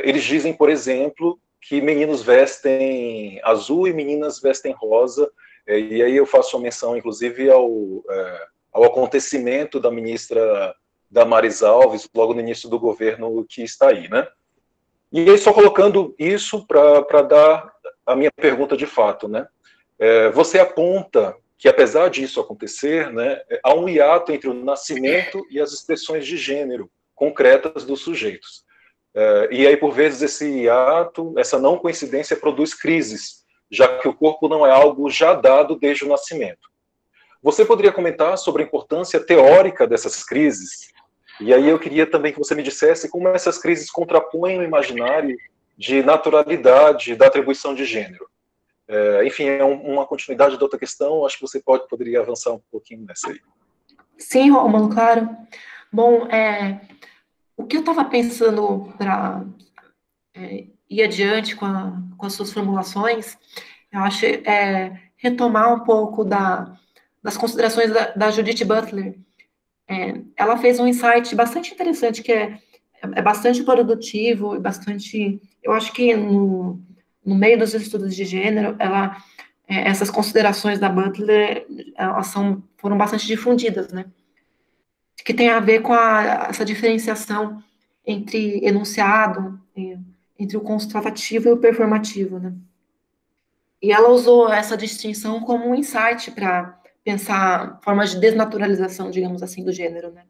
eles dizem, por exemplo, que meninos vestem azul e meninas vestem rosa, e aí eu faço uma menção, inclusive, ao acontecimento da ministra Damares Alves, logo no início do governo que está aí, né? E aí, só colocando isso para dar a minha pergunta de fato, né? Você aponta que, apesar disso acontecer, né, há um hiato entre o nascimento e as expressões de gênero concretas dos sujeitos. E aí, por vezes, esse hiato, essa não coincidência produz crises, já que o corpo não é algo já dado desde o nascimento. Você poderia comentar sobre a importância teórica dessas crises? E aí eu queria também que você me dissesse como essas crises contrapõem o imaginário de naturalidade da atribuição de gênero. Enfim, é uma continuidade da outra questão, acho que você poderia avançar um pouquinho nessa aí. Sim, Rômulo, claro. Bom, o que eu estava pensando para ir adiante com as suas formulações, eu acho retomar um pouco das considerações da Judith Butler. Ela fez um insight bastante interessante, que é bastante produtivo, e bastante, eu acho que no meio dos estudos de gênero, essas considerações da Butler, elas foram bastante difundidas, né? Que tem a ver com essa diferenciação entre enunciado entre o constatativo e o performativo, né? E ela usou essa distinção como um insight para pensar formas de desnaturalização, digamos assim, do gênero, né?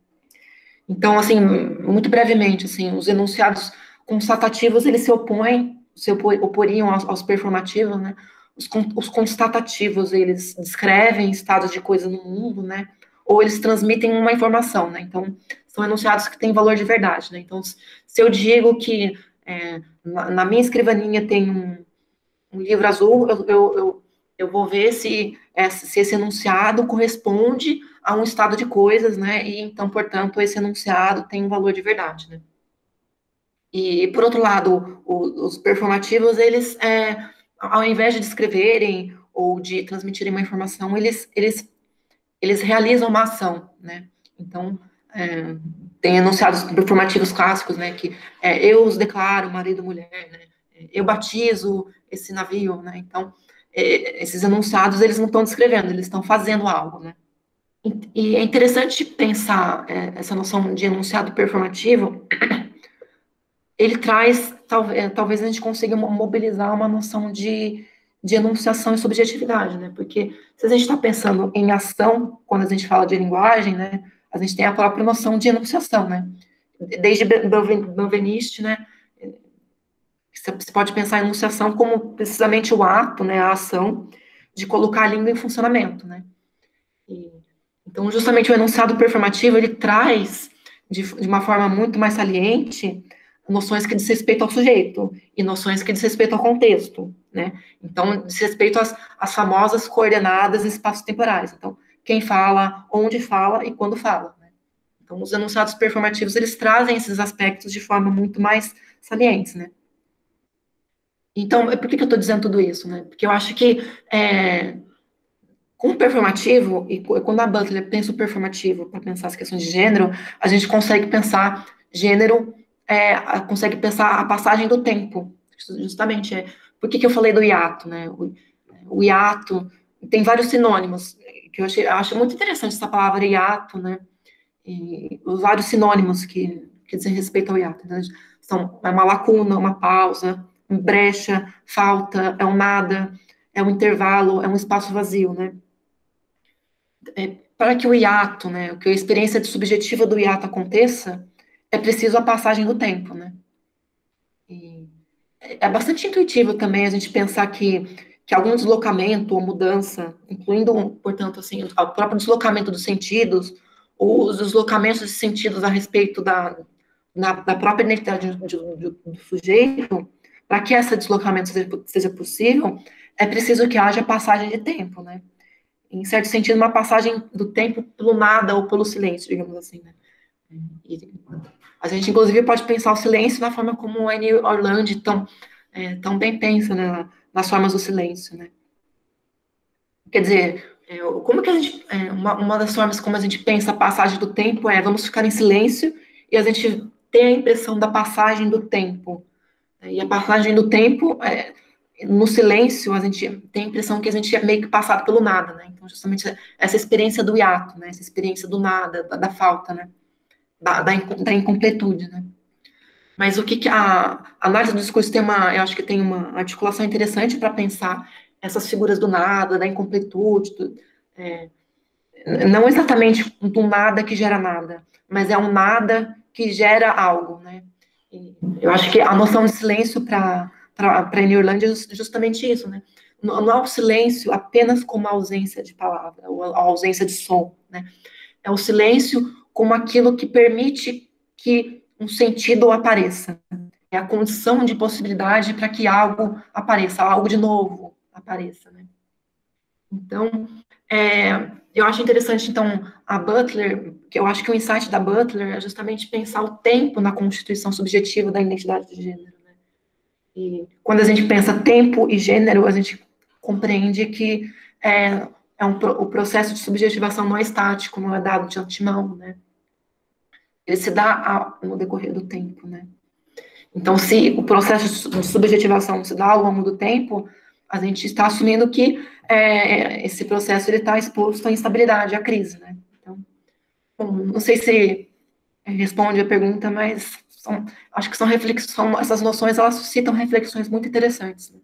Então, assim, muito brevemente, assim, os enunciados constatativos, eles oporiam aos performativos, né? Os constatativos, eles descrevem estados de coisas no mundo, né? Ou eles transmitem uma informação, né? Então, são enunciados que têm valor de verdade, né? Então, se eu digo que na minha escrivaninha tem um livro azul, eu vou ver se esse enunciado corresponde a um estado de coisas, né? E então, portanto, esse enunciado tem um valor de verdade, né? E, por outro lado, os performativos, eles, ao invés de descreverem ou de transmitirem uma informação, eles realizam uma ação, né? Então, tem enunciados performativos clássicos, né? Que eu os declaro marido e mulher, né? Eu batizo esse navio, né? Então, esses enunciados, eles não estão descrevendo, eles estão fazendo algo, né? E é interessante pensar essa noção de enunciado performativo. Ele traz, talvez a gente consiga mobilizar uma noção de enunciação e subjetividade, né? Porque se a gente está pensando em ação, quando a gente fala de linguagem, né? A gente tem a própria noção de enunciação, né? Desde Benveniste, né? Você pode pensar a enunciação como precisamente o ato, né? A ação de colocar a língua em funcionamento, né? Então, justamente o enunciado performativo, ele traz de uma forma muito mais saliente noções que diz respeito ao sujeito e noções que diz respeito ao contexto, né? Então, diz respeito às famosas coordenadas espaço-temporais. Então, quem fala, onde fala e quando fala, né? Então, os enunciados performativos, eles trazem esses aspectos de forma muito mais salientes, né? Então, por que eu estou dizendo tudo isso, né? Porque eu acho que com o performativo, e quando a Butler pensa o performativo para pensar as questões de gênero, a gente consegue pensar gênero, consegue pensar a passagem do tempo, justamente. Por que eu falei do hiato, né? O hiato tem vários sinônimos, que eu acho muito interessante essa palavra hiato, né? E os vários sinônimos que dizem respeito ao hiato, né? São uma lacuna, uma pausa, brecha, falta, é um nada, é um intervalo, é um espaço vazio, né? Para que o hiato, né, que a experiência subjetiva do hiato aconteça, é preciso a passagem do tempo, né? E é bastante intuitivo também a gente pensar que algum deslocamento ou mudança, incluindo, portanto, assim, o próprio deslocamento dos sentidos, ou os deslocamentos de sentidos a respeito da própria identidade do sujeito, para que esse deslocamento seja possível, é preciso que haja passagem de tempo, né? Em certo sentido, uma passagem do tempo pelo nada ou pelo silêncio, digamos assim, né? E a gente, inclusive, pode pensar o silêncio na forma como a Annie Orlandi tão bem pensa, né, nas formas do silêncio, né? Quer dizer, como que a gente... uma das formas como a gente pensa a passagem do tempo vamos ficar em silêncio e a gente tem a impressão da passagem do tempo. E a passagem do tempo... no silêncio, a gente tem a impressão que a gente é meio que passado pelo nada, né? Então, justamente essa experiência do hiato, né? Essa experiência do nada, da falta, né? Da incompletude, né? Mas o que a análise do discurso eu acho que tem uma articulação interessante para pensar essas figuras do nada, da incompletude, não exatamente do nada que gera nada, mas é um nada que gera algo, né? E eu acho que a noção de silêncio para Annie Orlandi é justamente isso, né? Não é o silêncio apenas como a ausência de palavra, ou a ausência de som, né? É o silêncio como aquilo que permite que um sentido apareça. É a condição de possibilidade para que algo apareça, algo de novo apareça, né? Então, eu acho interessante, então, a Butler, que eu acho que o insight da Butler é justamente pensar o tempo na constituição subjetiva da identidade de gênero. E quando a gente pensa tempo e gênero, a gente compreende que o processo de subjetivação não é estático, não é dado de antemão, né? Ele se dá no decorrer do tempo, né? Então, se o processo de subjetivação se dá ao longo do tempo, a gente está assumindo que esse processo está exposto à instabilidade, à crise, né? Então, bom, não sei se responde a pergunta, mas acho que são reflexões, essas noções, elas suscitam reflexões muito interessantes. Né?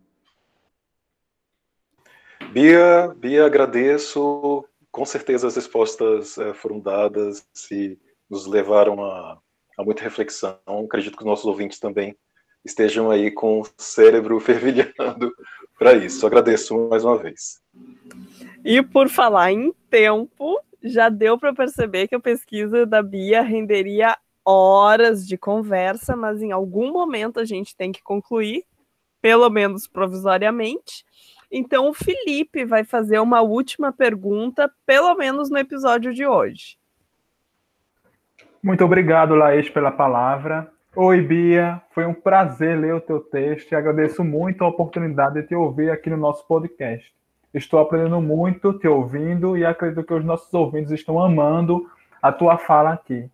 Bia, agradeço. Com certeza as respostas foram dadas e nos levaram a muita reflexão. Acredito que os nossos ouvintes também estejam aí com o cérebro fervilhando para isso. Agradeço mais uma vez. E por falar em tempo, já deu para perceber que a pesquisa da Bia renderia horas de conversa, mas em algum momento a gente tem que concluir, pelo menos provisoriamente. Então o Felipe vai fazer uma última pergunta, pelo menos no episódio de hoje. Muito obrigado, Laís, pela palavra. Oi, Bia, foi um prazer ler o teu texto e agradeço muito a oportunidade de te ouvir aqui no nosso podcast. Estou aprendendo muito te ouvindo e acredito que os nossos ouvintes estão amando a tua fala aqui.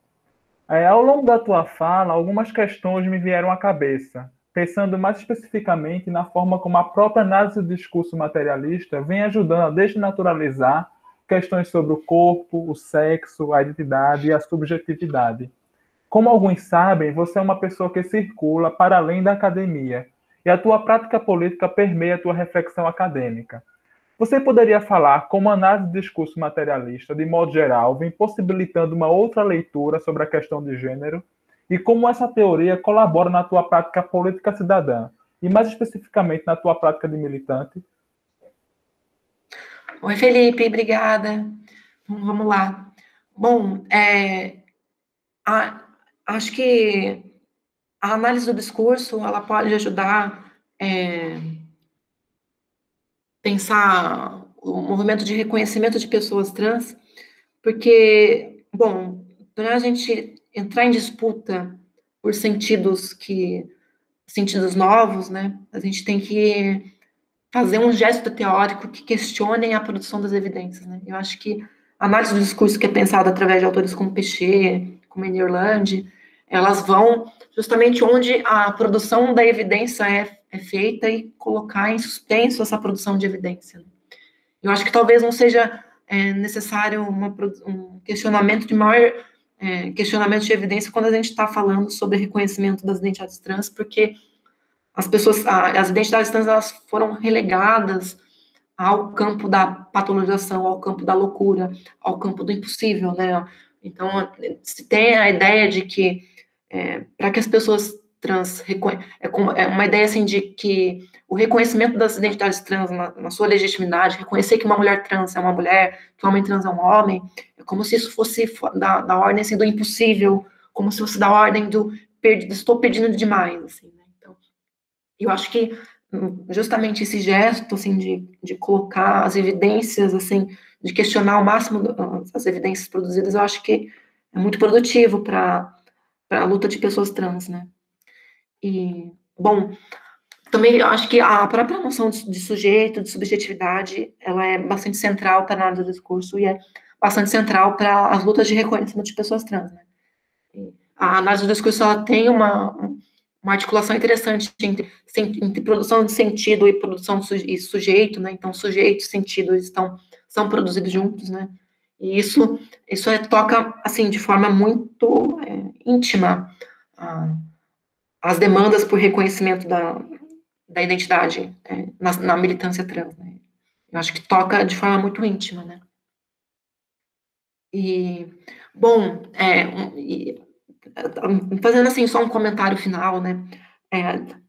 Ao longo da tua fala, algumas questões me vieram à cabeça, pensando mais especificamente na forma como a própria análise do discurso materialista vem ajudando a desnaturalizar questões sobre o corpo, o sexo, a identidade e a subjetividade. Como alguns sabem, você é uma pessoa que circula para além da academia e a tua prática política permeia a tua reflexão acadêmica. Você poderia falar como a análise do discurso materialista, de modo geral, vem possibilitando uma outra leitura sobre a questão de gênero e como essa teoria colabora na tua prática política cidadã e, mais especificamente, na tua prática de militante? Oi, Felipe, obrigada. Vamos lá. Bom, acho que a análise do discurso, ela pode ajudar pensar o movimento de reconhecimento de pessoas trans, porque, bom, para a gente entrar em disputa por sentidos novos, né, a gente tem que fazer um gesto teórico que questione a produção das evidências, né? Eu acho que a análise do discurso que é pensada através de autores como Péchet, como Enir Land, elas vão justamente onde a produção da evidência é feita e colocar em suspenso essa produção de evidência. Eu acho que talvez não seja necessário um questionamento de maior questionamento de evidência quando a gente está falando sobre reconhecimento das identidades trans, porque as identidades trans, elas foram relegadas ao campo da patologização, ao campo da loucura, ao campo do impossível, né? Então, se tem a ideia de que, para que as pessoas trans, é uma ideia, assim, de que o reconhecimento das identidades trans na sua legitimidade, reconhecer que uma mulher trans é uma mulher, que um homem trans é um homem, é como se isso fosse da ordem, assim, do impossível, como se fosse da ordem do estou pedindo demais, assim, né? Eu acho que justamente esse gesto, assim, de colocar as evidências, assim, de questionar ao máximo as evidências produzidas, eu acho que é muito produtivo para a luta de pessoas trans, né? E, bom, também eu acho que a própria noção de sujeito, de subjetividade, ela é bastante central para a análise do discurso e é bastante central para as lutas de reconhecimento de pessoas trans, né? A análise do discurso, ela tem uma articulação interessante entre produção de sentido e produção e sujeito, né? Então, sujeito e sentido são produzidos juntos, né? E isso toca, assim, de forma muito íntima as demandas por reconhecimento da identidade na militância trans, né? Eu acho que toca de forma muito íntima, né? E, bom, fazendo, assim, só um comentário final, né,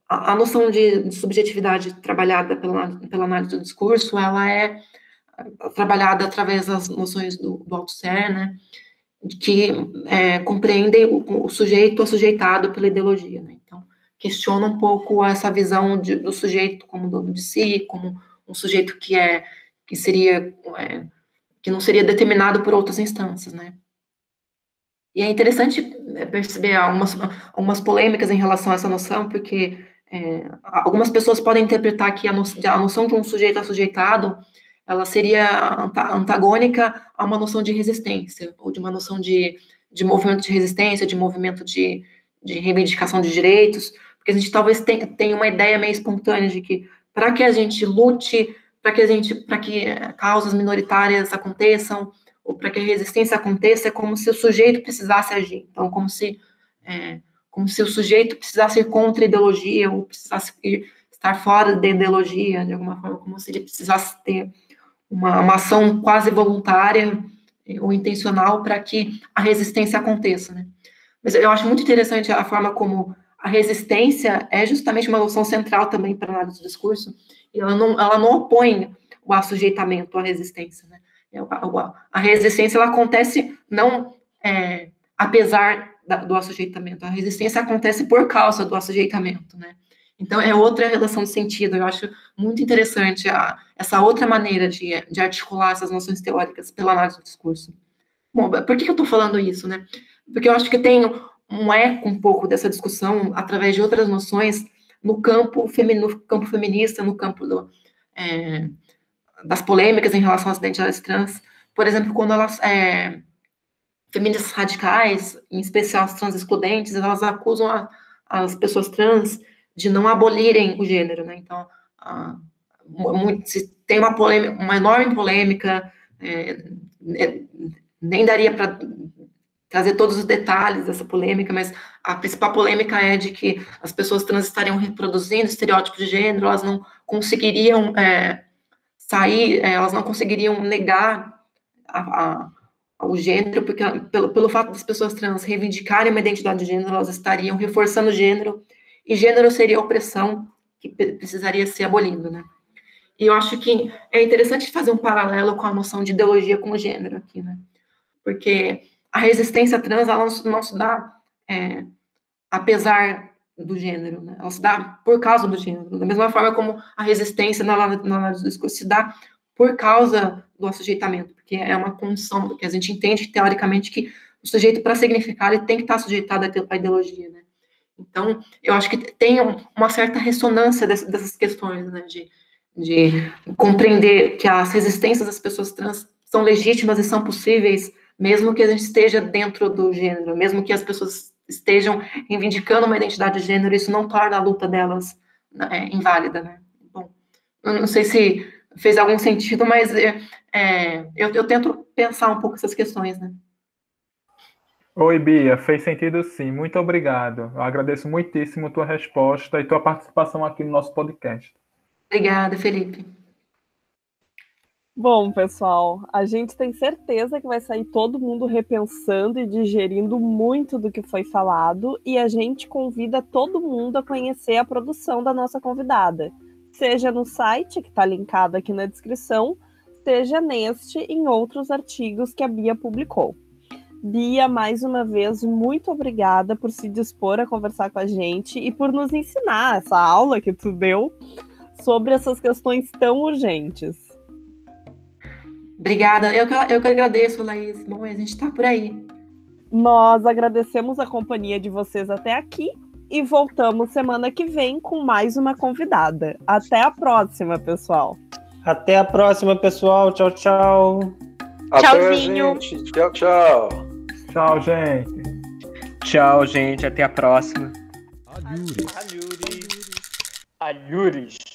a noção de subjetividade trabalhada pela análise do discurso, ela é trabalhada através das noções do Althusser, né, que compreendem o sujeito assujeitado pela ideologia, né, então, questiona um pouco essa visão do sujeito como dono de si, como um sujeito que não seria determinado por outras instâncias, né. E é interessante perceber algumas polêmicas em relação a essa noção, porque algumas pessoas podem interpretar que a noção de um sujeito assujeitado, ela seria antagônica a uma noção de resistência, ou de uma noção de movimento de resistência, de movimento de reivindicação de direitos, porque a gente talvez tenha uma ideia meio espontânea de que, para que a gente lute, para que causas minoritárias aconteçam, ou para que a resistência aconteça, é como se o sujeito precisasse agir. Então, como como se o sujeito precisasse ir contra a ideologia, ou precisasse estar fora da ideologia, de alguma forma, como se ele precisasse ter uma ação quase voluntária ou intencional para que a resistência aconteça, né? Mas eu acho muito interessante a forma como a resistência é justamente uma noção central também para a análise do discurso, e ela não opõe o assujeitamento à resistência, né? A resistência, ela acontece não apesar do assujeitamento, a resistência acontece por causa do assujeitamento, né? Então, é outra relação de sentido. Eu acho muito interessante essa outra maneira de articular essas noções teóricas pela análise do discurso. Bom, por que eu estou falando isso, né? Porque eu acho que tem um eco um pouco dessa discussão através de outras noções no campo feminista, no campo das polêmicas em relação às identidades trans. Por exemplo, quando elas... feministas radicais, em especial as trans excludentes, elas acusam as pessoas trans de não abolirem o gênero, né? Então, tem uma enorme polêmica, nem daria para trazer todos os detalhes dessa polêmica, mas a principal polêmica é de que as pessoas trans estariam reproduzindo estereótipos de gênero, elas não conseguiriam elas não conseguiriam negar o gênero, porque pelo fato das pessoas trans reivindicarem uma identidade de gênero, elas estariam reforçando o gênero, e gênero seria opressão que precisaria ser abolido, né? E eu acho que é interessante fazer um paralelo com a noção de ideologia com o gênero aqui, né? Porque a resistência trans, ela não se dá apesar do gênero, né? Ela se dá por causa do gênero, da mesma forma como a resistência na análise do discurso se dá por causa do assujeitamento, porque é uma condição, porque a gente entende, teoricamente, que o sujeito, para significar, ele tem que estar sujeitado à ideologia, né? Então, eu acho que tem uma certa ressonância dessas questões, né, de compreender que as resistências das pessoas trans são legítimas e são possíveis, mesmo que a gente esteja dentro do gênero, mesmo que as pessoas estejam reivindicando uma identidade de gênero, isso não torna a luta delas inválida, né? Bom, eu não sei se fez algum sentido, mas eu tento pensar um pouco essas questões, né? Oi, Bia, fez sentido sim, muito obrigado. Eu agradeço muitíssimo tua resposta e tua participação aqui no nosso podcast. Obrigada, Felipe. Bom, pessoal, a gente tem certeza que vai sair todo mundo repensando e digerindo muito do que foi falado, e a gente convida todo mundo a conhecer a produção da nossa convidada, seja no site, que está linkado aqui na descrição, seja neste e em outros artigos que a Bia publicou. Bia, mais uma vez, muito obrigada por se dispor a conversar com a gente e por nos ensinar essa aula que tu deu sobre essas questões tão urgentes. Obrigada, eu que agradeço, Laís. Bom, a gente está por aí. Nós agradecemos a companhia de vocês até aqui e voltamos semana que vem com mais uma convidada. Até a próxima, pessoal. Até a próxima, pessoal. Tchau, tchau. Tchauzinho. Até, gente. Tchau, tchau. Tchau, gente. Tchau, gente. Até a próxima. Alhures.